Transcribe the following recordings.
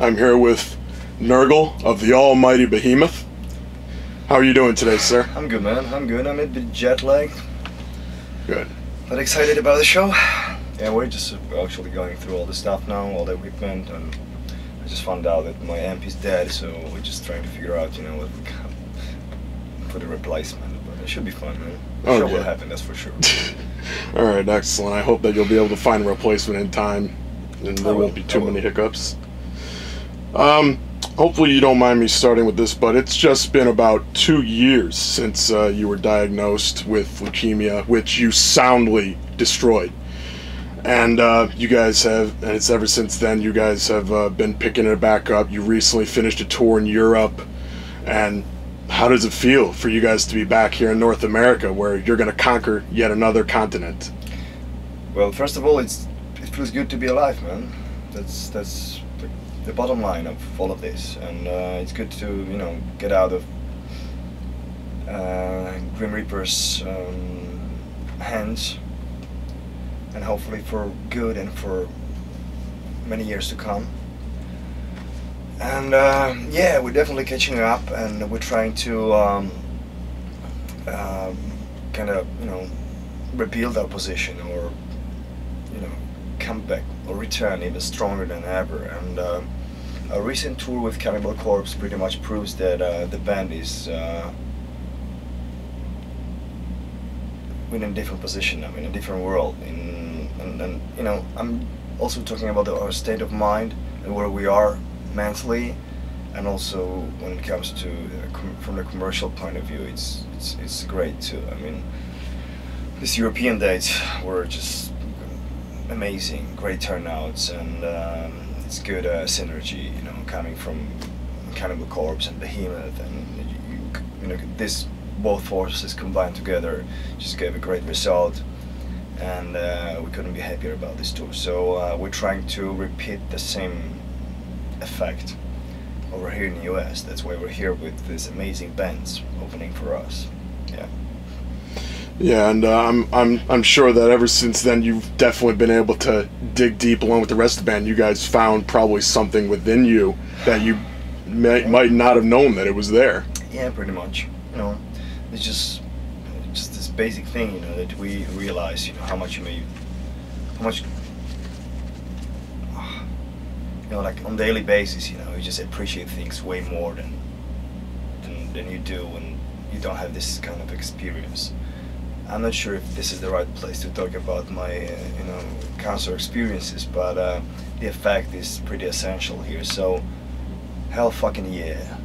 I'm here with Nergal of the almighty Behemoth. How are you doing today, sir? I'm good, man. I'm good. I'm a bit jet lagged. Good. But excited about the show. Yeah, we're just actually going through all the stuff now, all the equipment, and I just found out that my amp is dead, so we're just trying to figure out, you know, what we can for the replacement. But it should be fun, man. The show will happen, that's for sure. Alright, excellent. I hope that you'll be able to find a replacement in time and there won't be too many hiccups. Hopefully you don't mind me starting with this, but it's just been about 2 years since you were diagnosed with leukemia, which you soundly destroyed. And you guys have, and it's ever since then, you guys have been picking it back up. You recently finished a tour in Europe, and how does it feel for you guys to be back here in North America, where you're going to conquer yet another continent? Well, first of all, it feels good to be alive, man. That's the bottom line of all of this, and it's good to, you know, get out of Grim Reaper's hands, and hopefully for good and for many years to come. And yeah, we're definitely catching up, and we're trying to kind of, you know, rebuild our position, or, you know, come back or return even stronger than ever. And a recent tour with Cannibal Corpse pretty much proves that the band is in a different position now, in a different world. And you know, I'm also talking about our state of mind and where we are mentally, and also when it comes to from the commercial point of view, it's great too. I mean, these European dates were just amazing, great turnouts, and it's good synergy, you know, coming from Cannibal Corpse and Behemoth, and you know, this both forces combined together just gave a great result, and we couldn't be happier about this tour. So we're trying to repeat the same effect over here in the US. That's why we're here with these amazing bands opening for us. Yeah. Yeah, and I'm sure that ever since then you've definitely been able to dig deep along with the rest of the band. You guys found probably something within you that you might not have known that it was there. Yeah, pretty much. You know, it's just this basic thing, you know, that we realize, you know, how much, you know, like on a daily basis, you know, you just appreciate things way more than you do when you don't have this kind of experience. I'm not sure if this is the right place to talk about my, you know, cancer experiences, but the effect is pretty essential here. So, hell fucking yeah.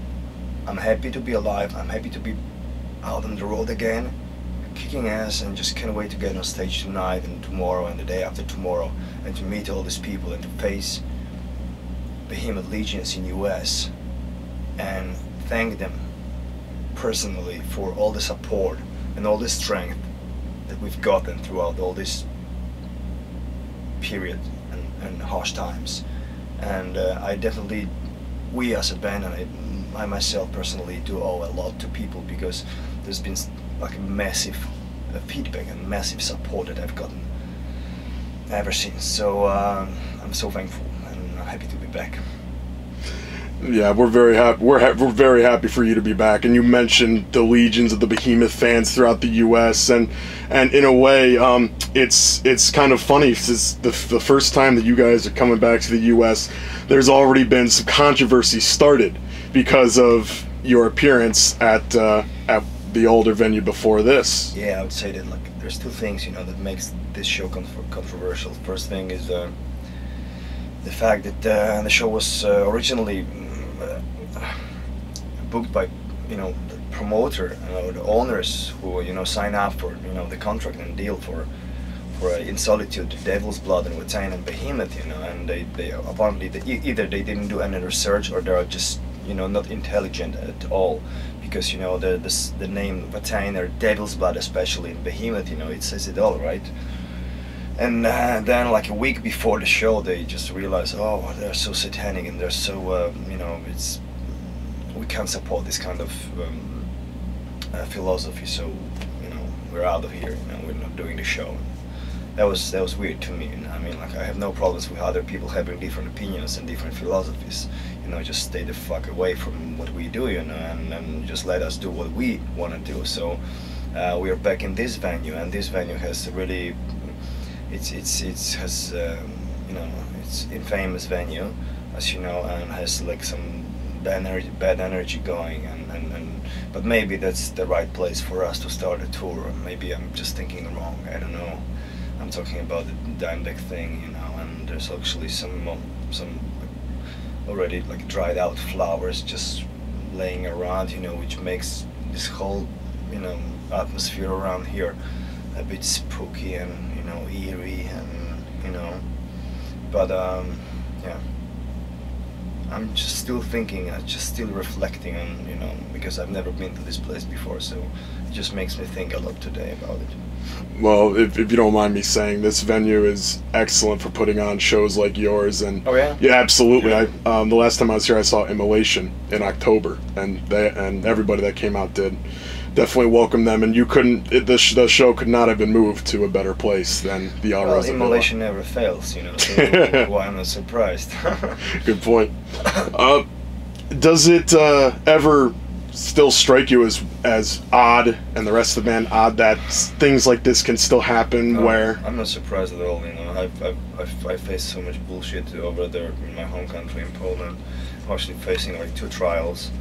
I'm happy to be alive. I'm happy to be out on the road again, kicking ass, and just can't wait to get on stage tonight and tomorrow and the day after tomorrow, and to meet all these people and to face Behemoth Legions in US and thank them personally for all the support and all the strength that we've gotten throughout all this period and harsh times. And I definitely, we as a band, and I myself personally do owe a lot to people, because there's been like a massive feedback and massive support that I've gotten ever since. So I'm so thankful and happy to be back. Yeah, we're very happy. We're very happy for you to be back. And you mentioned the legions of the Behemoth fans throughout the U.S. and in a way, it's kind of funny, since the first time that you guys are coming back to the U.S., there's already been some controversy started because of your appearance at the older venue before this. Yeah, I would say that, like, there's two things, you know, that makes this show controversial. First thing is the fact that the show was originally booked by, you know, the promoter, the owners who, you know, sign up for, you know, the contract and deal for In Solitude, Devil's Blood, and Watain and Behemoth, you know, and they apparently either they didn't do any research, or they are just, you know, not intelligent at all, because, you know, the name Watain or Devil's Blood, especially in Behemoth, you know, it says it all, right? And then, like a week before the show, they just realized, oh, they're so satanic and they're so, you know, we can't support this kind of philosophy, so, you know, we're out of here, you know, we're not doing the show. that was weird to me. You know? I mean, like I have no problems with other people having different opinions and different philosophies. You know, just stay the fuck away from what we do, you know, and just let us do what we want to do. So we are back in this venue, and this venue has really, it's has you know, it's infamous venue, as you know, and has like some bad energy going, and but maybe that's the right place for us to start a tour. Maybe I'm just thinking wrong. I don't know. I'm talking about the Dimebag thing, you know, and there's actually some already like dried out flowers just laying around, you know, which makes this whole, you know, atmosphere around here a bit spooky and, you know, eerie, and you know, but yeah, I'm just still thinking, just still reflecting on, you know, because I've never been to this place before, so it just makes me think a lot today about it. Well, if you don't mind me saying, this venue is excellent for putting on shows like yours. And oh yeah, yeah, absolutely. I the last time I was here, I saw Immolation in October, and everybody that came out did definitely welcome them. And you couldn't, the show could not have been moved to a better place than the Al Rosa Villa. Immolation never fails, you know. So why am I surprised? Good point. Does it ever still strike you as odd, and the rest of the band odd, that things like this can still happen? No, where I'm not surprised at all, you know. I've faced so much bullshit over there in my home country in Poland. I'm actually facing like 2 trials,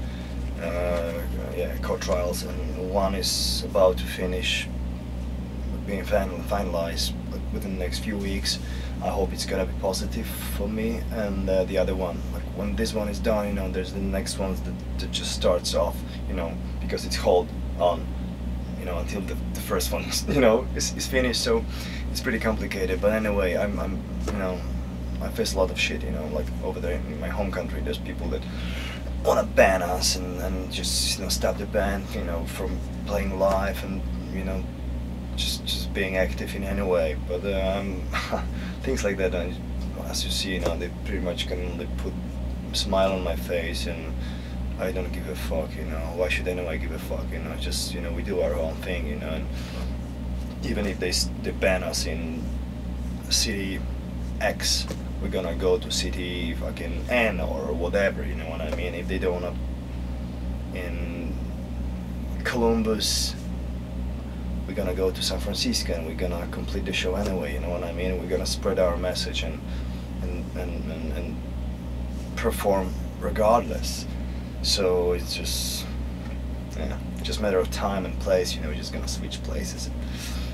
court trials, and one is about to finish being finalized within the next few weeks. I hope it's gonna be positive for me, and the other one, like when this one is done, you know, there's the next one that just starts off, you know, because it's hold on, you know, until the first one, you know, is finished. So it's pretty complicated. But anyway, I'm you know, I face a lot of shit, you know, like over there in my home country. There's people that want to ban us and just, you know, stop the band, you know, from playing live, and you know, just being active in any way. But things like that, as you see, you know, they pretty much can only put a smile on my face, and I don't give a fuck, you know. Why should anyone give a fuck, you know? Just, you know, we do our own thing, you know. And even if they ban us in city X, we're gonna go to city fucking N or whatever, you know what I mean? If they don't wanna in Columbus, we're gonna go to San Francisco, and we're gonna complete the show anyway, you know what I mean? We're gonna spread our message and perform regardless. So it's just, yeah, just a matter of time and place, you know. We're just gonna switch places.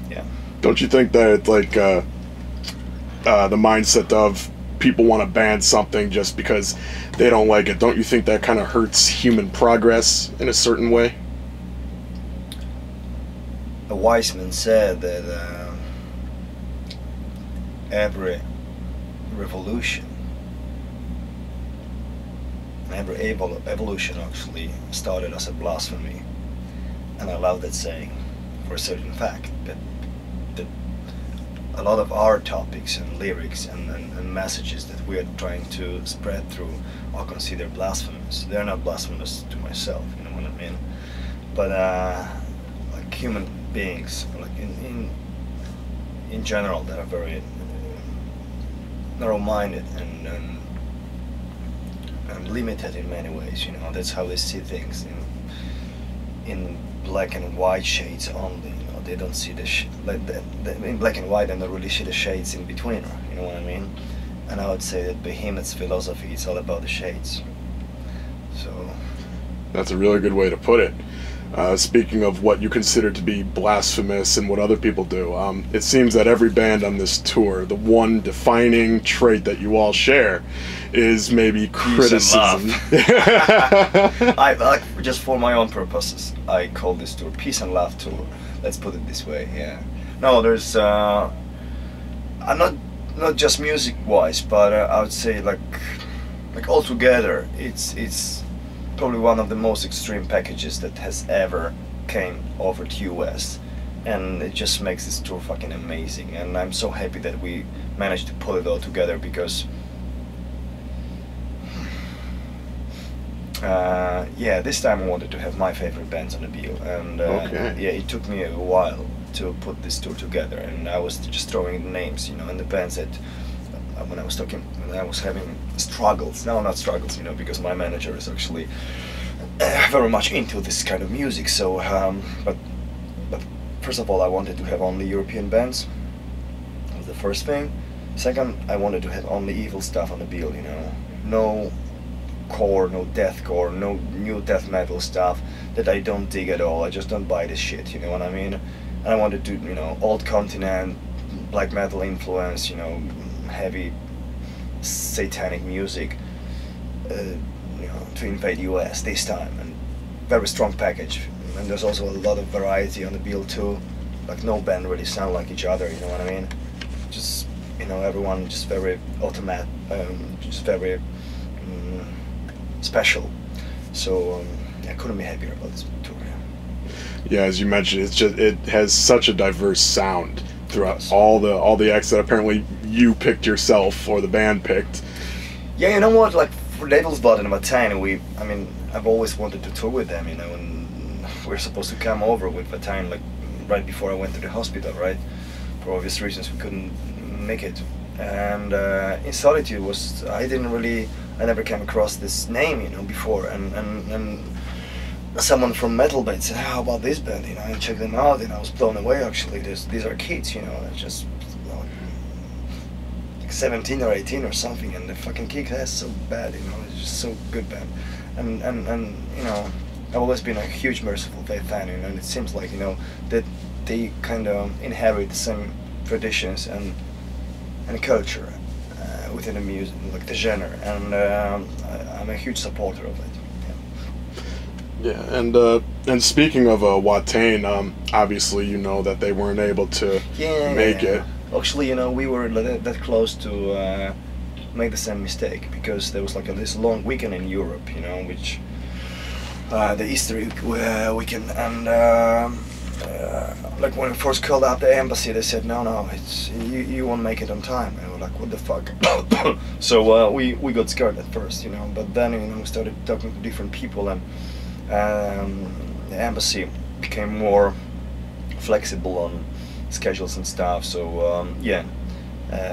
Yeah. Don't you think that like the mindset of people want to ban something just because they don't like it, don't you think that kind of hurts human progress in a certain way? A wise man said that every revolution, every evolution actually started as a blasphemy. And I love that saying for a certain fact, that a lot of our topics and lyrics and messages that we are trying to spread through are considered blasphemous. They're not blasphemous to myself, you know what I mean? But like human beings, like in general, that are very narrow-minded and limited in many ways, you know. That's how they see things, in black and white shades only, you know. They don't see in black and white, and they don't really see the shades in between, you know what I mean? And I would say that Behemoth's philosophy is all about the shades. So that's a really good way to put it. Speaking of what you consider to be blasphemous and what other people do, it seems that every band on this tour, the one defining trait that you all share is maybe criticism. I like, just for my own purposes, I call this tour Peace and Love Tour. Let's put it this way. Yeah. No, there's I'm not just music-wise, but I would say like altogether, it's probably one of the most extreme packages that has ever came over to US, and it just makes this tour fucking amazing. And I'm so happy that we managed to pull it all together, because yeah, this time I wanted to have my favorite bands on the bill, and yeah, it took me a while to put this tour together, and I was just throwing the names, you know, and the bands that when I was having struggles. No, not struggles, you know, because my manager is actually very much into this kind of music. So, but first of all, I wanted to have only European bands. That was the first thing. Second, I wanted to have only evil stuff on the bill, you know, no core, no deathcore, no new death metal stuff that I don't dig at all. I just don't buy this shit, you know what I mean? And I wanted to, you know, old continent, black metal influence, you know, heavy satanic music, you know, to invade US this time, and very strong package. And there's also a lot of variety on the bill too. Like no band really sound like each other, you know what I mean? Just, you know, everyone just very automatic, just very special. So I couldn't be happier about this tour. Yeah, as you mentioned, it has such a diverse sound throughout all the acts that apparently you picked yourself or the band picked. Yeah, you know what? Like for Devil's Blood and Vatine, I've always wanted to tour with them, you know, and we're supposed to come over with Vatine like right before I went to the hospital, right? For obvious reasons, we couldn't make it. And In Solitude I never came across this name, you know, before, and someone from Metal Band said, "How about this band?" You know, I checked them out, and I was blown away. Actually, these are kids, you know, they're just like 17 or 18 or something, and the fucking kick ass so bad, you know. It's just so good band, and you know, I've always been a huge Merciful Fate fan, you know, and it seems like, you know, that they kind of inherit the same traditions and culture within the music, like the genre, and I'm a huge supporter of it. Yeah, and speaking of Watain, obviously you know that they weren't able to make it. Actually, you know, we were that close to make the same mistake, because there was like this long weekend in Europe, you know, which the Easter weekend, and like when we first called up the embassy, they said no, it's you won't make it on time. And we're like, what the fuck? So we got scared at first, you know, but then, you know, we started talking to different people, and the embassy became more flexible on schedules and stuff. So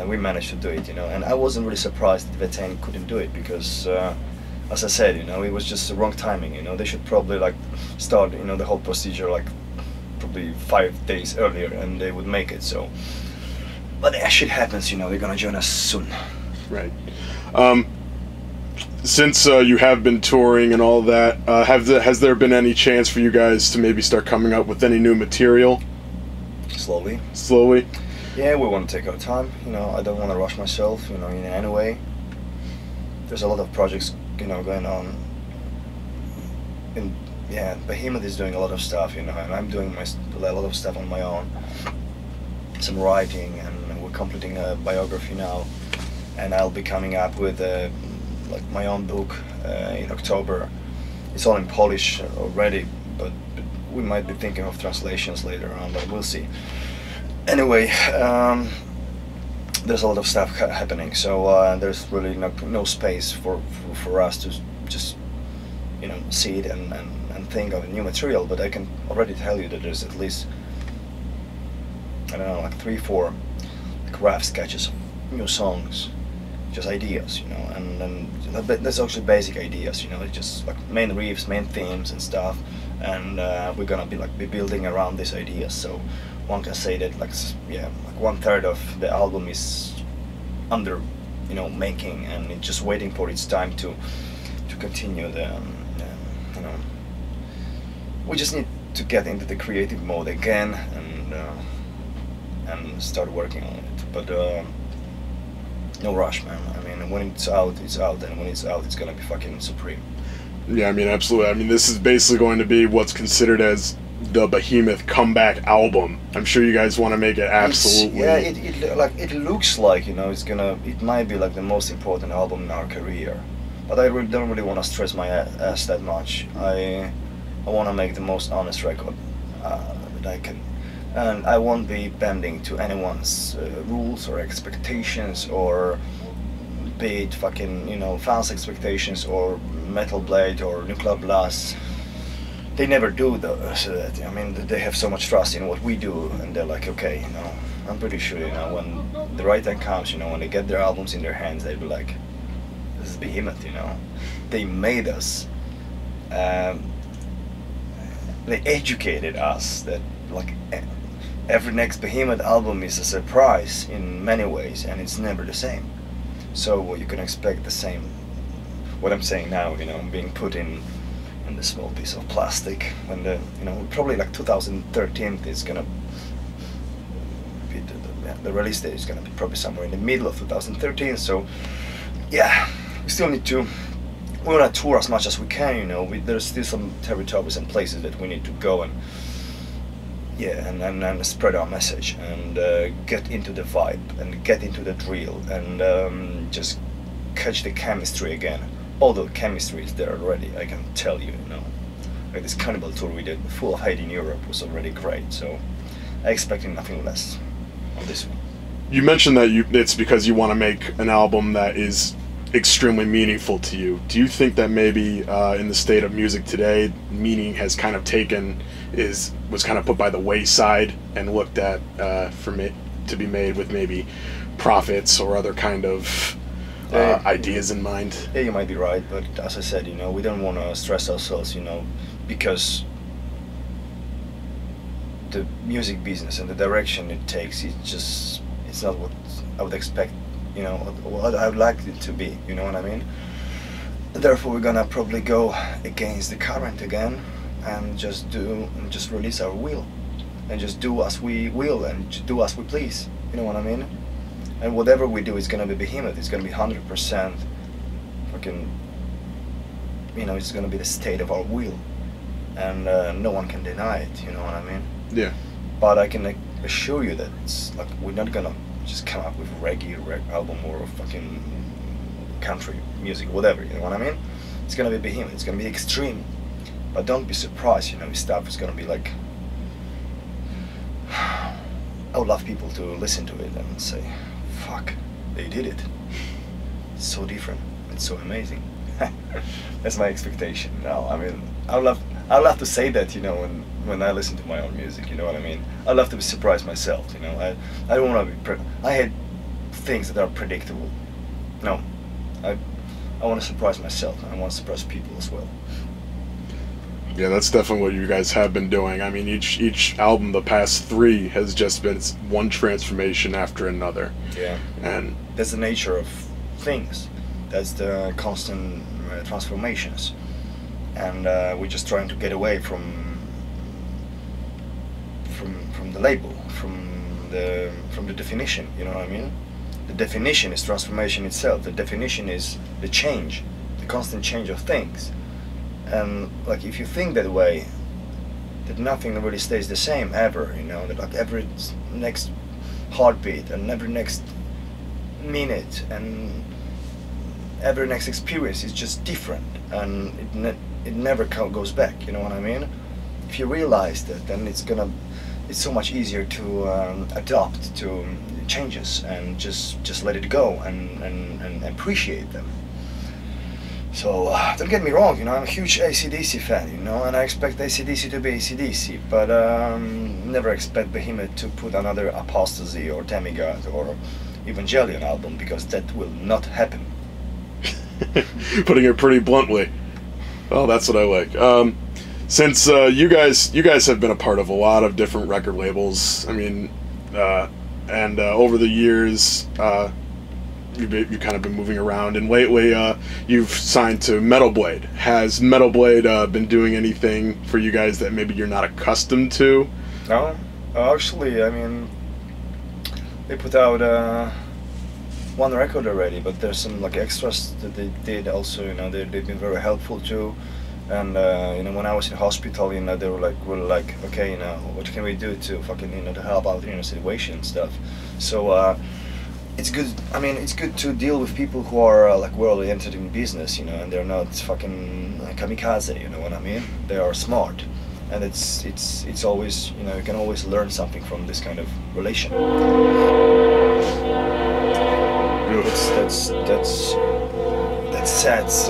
we managed to do it, you know, and I wasn't really surprised that Vatane couldn't do it, because as I said, you know, it was just the wrong timing, you know. They should probably like start, you know, the whole procedure like probably 5 days earlier, and they would make it. So, but that shit happens, you know. They're gonna join us soon. Right. Since you have been touring and all that, has there been any chance for you guys to maybe start coming up with any new material? Slowly? Yeah, we want to take our time, you know. I don't want to rush myself, you know, in any way. There's a lot of projects, you know, going on. And yeah, Behemoth is doing a lot of stuff, you know, and I'm doing a lot of stuff on my own. Some writing, and we're completing a biography now. And I'll be coming up with like my own book in October. It's all in Polish already, but we might be thinking of translations later on, but we'll see. Anyway, there's a lot of stuff happening, so there's really no space for us to just, you know, see it and think of new material. But I can already tell you that there's at least, I don't know, like 3-4 like rough sketches of new songs, just ideas, you know, and that's actually basic ideas, you know. It's just like main riffs, main themes and stuff, and we're gonna be building around these ideas. So one can say that like 1/3 of the album is under, you know, making, and it's just waiting for its time to continue the you know, we just need to get into the creative mode again and start working on it. But no rush, man. I mean, when it's out, and when it's out, it's gonna be fucking supreme. Yeah, I mean, absolutely. I mean, this is basically going to be what's considered as the Behemoth comeback album. I'm sure you guys want to make it absolutely. It looks like, you know, it might be like the most important album in our career. But I don't really want to stress my ass that much. I want to make the most honest record that I can. And I won't be bending to anyone's rules or expectations, or be it fucking, you know, fans' expectations, or Metal Blade or Nuclear Blast. they never do though. So that, I mean, they have so much trust in what we do, and they're like, okay, you know, I'm pretty sure, you know, when the right time comes, you know, when they get their albums in their hands, they'll be like, this is Behemoth, you know. They made us. They educated us that like every next Behemoth album is a surprise in many ways, and it's never the same. So you can expect the same. What I'm saying now, you know, being put in the small piece of plastic when the, you know, probably like 2013 is gonna be the release date is gonna be probably somewhere in the middle of 2013. So yeah, we still need to. We want to tour as much as we can, you know. There's still some territories and places that we need to go and yeah, and spread our message and get into the vibe and get into the drill and just catch the chemistry again. Although chemistry is there already, I can tell you, you know. Like this Cannibal tour we did, Full of Hate in Europe, was already great. So I expected nothing less on this one. You mentioned that it's because you want to make an album that is extremely meaningful to you. Do you think that maybe in the state of music today, meaning has kind of was kind of put by the wayside and looked at to be made with maybe profits or other kind of ideas in mind? Yeah, you might be right, but as I said, you know, we don't want to stress ourselves, you know, because the music business and the direction it takes, it's not what I would expect, you know, what I would like it to be, you know what I mean? Therefore, we're gonna probably go against the current again and just release our will and just do as we will and do as we please, you know what I mean? And whatever we do is gonna be Behemoth. It's gonna be 100% fucking, you know, it's gonna be the state of our will, and no one can deny it, you know what I mean? Yeah. But I can assure you that it's like we're not gonna just come up with a reggae album or fucking country music, whatever, you know what I mean? It's gonna be Behemoth, it's gonna be extreme. But don't be surprised, you know, stuff is gonna be like, I would love people to listen to it and say, fuck, they did it. It's so different, it's so amazing. That's my expectation now. I mean, I'd love to say that, you know, when I listen to my own music, you know what I mean? I'd love to be surprised myself, you know. I don't want to be I hate things that are predictable. No, I want to surprise myself, and I want to surprise people as well. Yeah, that's definitely what you guys have been doing. I mean, each album, the past 3, has just been one transformation after another. Yeah, and that's the nature of things. That's the constant transformations, and we're just trying to get away from the label, from the definition. You know what I mean? The definition is transformation itself. The definition is the change, the constant change of things. And like, if you think that way, that nothing really stays the same ever, you know, that like every next heartbeat and every next minute and every next experience is just different, and it never goes back, you know what I mean? If you realize that, then it's so much easier to adapt to changes and just let it go and appreciate them. So don't get me wrong, you know, I'm a huge AC/DC fan, you know, and I expect AC/DC to be AC/DC, but never expect Behemoth to put another Apostasy or Demigod or Evangelion album, because that will not happen. Putting it pretty bluntly. Oh, that's what I like. Since you guys have been a part of a lot of different record labels, I mean, and over the years, you've kind of been moving around, and lately you've signed to Metal Blade. Has Metal Blade been doing anything for you guys that maybe you're not accustomed to? No, actually, I mean, they put out one record already, but there's some like extras that they did also. You know, they've been very helpful too. And you know, when I was in hospital, you know, they were like, okay, you know, what can we do to fucking, you know, to help out in the situation and stuff. So it's good. I mean, it's good to deal with people who are like well-oriented in business, you know, and they're not fucking kamikaze. You know what I mean? They are smart, and it's always, you know, you can always learn something from this kind of relation. That sets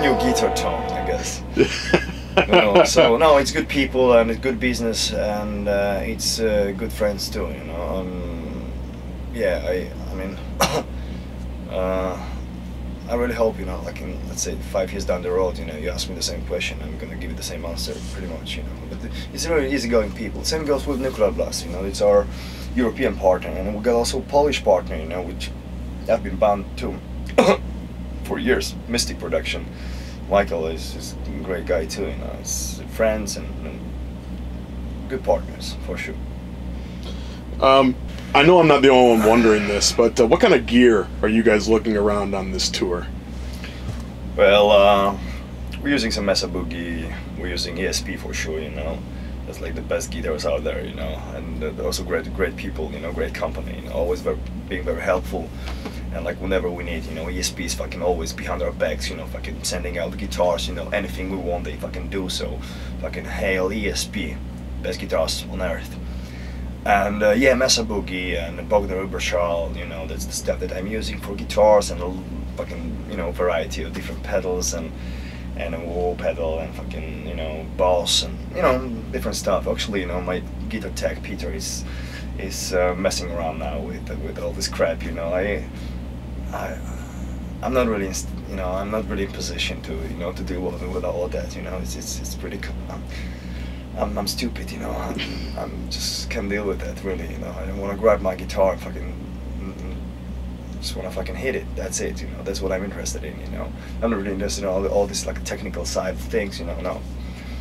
new guitar tone, I guess. So no, it's good people and it's good business and it's good friends too. Yeah, I mean, I really hope like in, let's say, 5 years down the road, you ask me the same question, I'm gonna give you the same answer pretty much. But it's really easygoing people. Same goes with Nuclear Blast. It's our European partner, and we got also a Polish partner, which I've been bound to for years. Mystic Production. Michael is a great guy too. It's friends and good partners for sure. I know I'm not the only one wondering this, but what kind of gear are you guys looking around on this tour? Well, we're using some Mesa Boogie, we're using ESP for sure, That's like the best guitars out there, and they're also great people, great company, always being very helpful. And like whenever we need, ESP is fucking always behind our backs, fucking sending out guitars, anything we want, they fucking do. So fucking hail ESP, best guitars on earth. And yeah, Mesa Boogie and Bogdan Uberschall, that's the stuff that I'm using for guitars, and a fucking, variety of different pedals and a wall pedal and fucking, bass and, different stuff. Actually, my guitar tech, Peter, is messing around now with all this crap, I'm not really, I'm not really in position to, to deal with all of that, it's pretty cool. I'm stupid, I'm just can't deal with that really, I don't want to grab my guitar and fucking just want to fucking hit it. That's it, that's what I'm interested in, I'm not really interested in all this like technical side of things, no.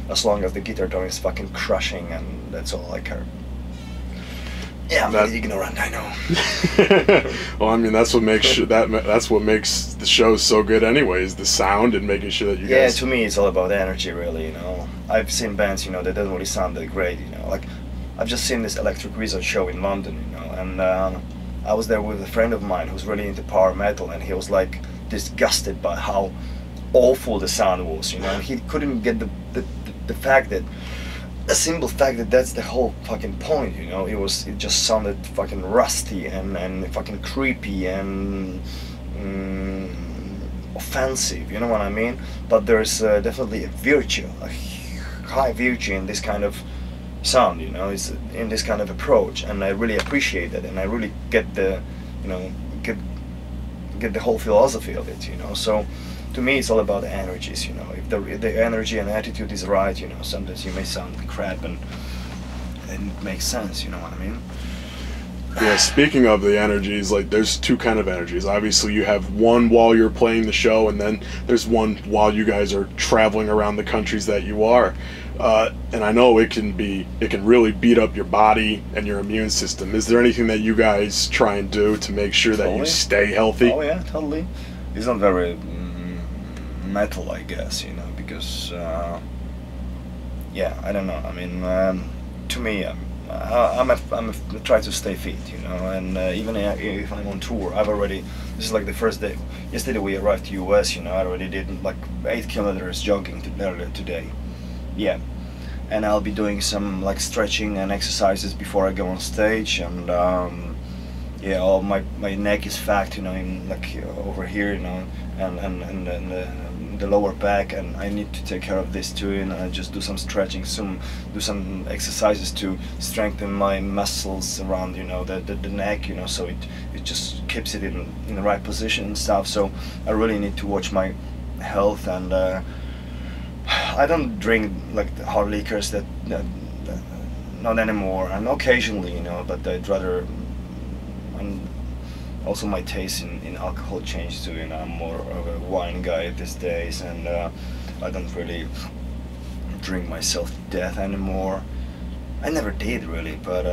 As long as the guitar tone is fucking crushing, and that's all I care. Yeah, I'm really ignorant, I know. Well, I mean, that's what makes that's what makes the show so good, anyways. The sound and making sure that you guys. Yeah, to me, it's all about energy, really. I've seen bands, that doesn't really sound that great. Like I've just seen this Electric Wizard show in London, and I was there with a friend of mine who's really into power metal, and he was like disgusted by how awful the sound was. He couldn't get the fact that. A simple fact that that's the whole fucking point, it just sounded fucking rusty and fucking creepy and offensive, you know what I mean? But there's definitely a virtue, a high virtue in this kind of sound, it's in this kind of approach, and I really appreciate it, and I really get the, get the whole philosophy of it, so. To me, it's all about the energies, If the energy and attitude is right, sometimes you may sound like crap, and it makes sense, you know what I mean? Yeah, speaking of the energies, like there's two kind of energies. Obviously, you have one while you're playing the show, and then there's one while you guys are traveling around the countries that you are. And I know it can really beat up your body and your immune system. Is there anything that you guys try and do to make sure that you stay healthy? Oh yeah, totally. It's not very metal, I guess, because yeah, I don't know. I mean, to me, I try to stay fit, and even if I'm on tour, this is like the first day. Yesterday we arrived to US, I already did like 8 kilometers jogging today. Yeah, and I'll be doing some like stretching and exercises before I go on stage, and yeah, all my neck is fat, in like over here, and the lower back, and I need to take care of this too, and I just do some stretching, do some exercises to strengthen my muscles around, the neck, so it just keeps it in the right position and stuff. So I really need to watch my health, and I don't drink like the hard liquors that not anymore, and occasionally, but I'd rather. And also my taste in alcohol changed too, I'm more of a wine guy these days, and I don't really drink myself to death anymore. I never did really, but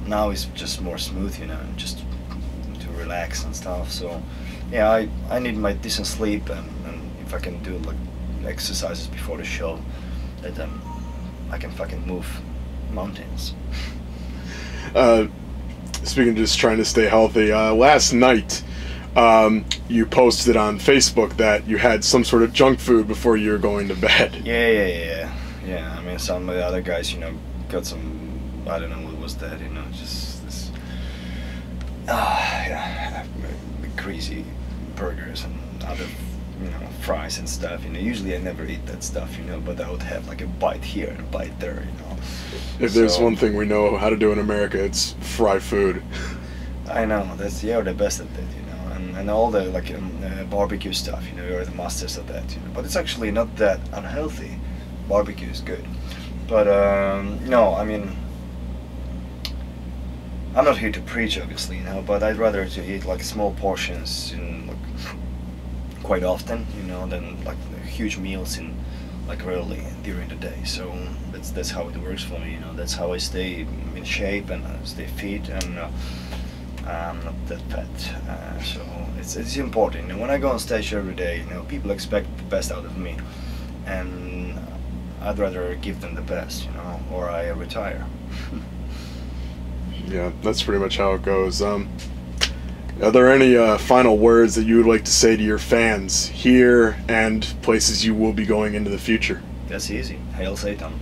now it's just more smooth, just to relax and stuff. So yeah, I need my decent sleep, and if I can do like exercises before the show, that I can fucking move mountains. Speaking of just trying to stay healthy, last night you posted on Facebook that you had some sort of junk food before you were going to bed. Yeah. I mean, some of the other guys, got some, I don't know what was that, just this, yeah, crazy burgers and other fries and stuff. Usually I never eat that stuff, but I would have like a bite here and a bite there. If there's one thing we know how to do in America, it's fry food. I know you're the best at that, and all the barbecue stuff. You're the masters of that. But it's actually not that unhealthy. Barbecue is good, but no, I mean, I'm not here to preach, obviously, but I'd rather to eat like small portions quite often, than like huge meals rarely during the day. So that's how it works for me. That's how I stay in shape and stay fit, and I'm not that fat. So it's important. When I go on stage every day, people expect the best out of me, and I'd rather give them the best, or I retire. Yeah, that's pretty much how it goes. Are there any final words that you would like to say to your fans here and places you will be going into the future? That's easy. Hail Satan.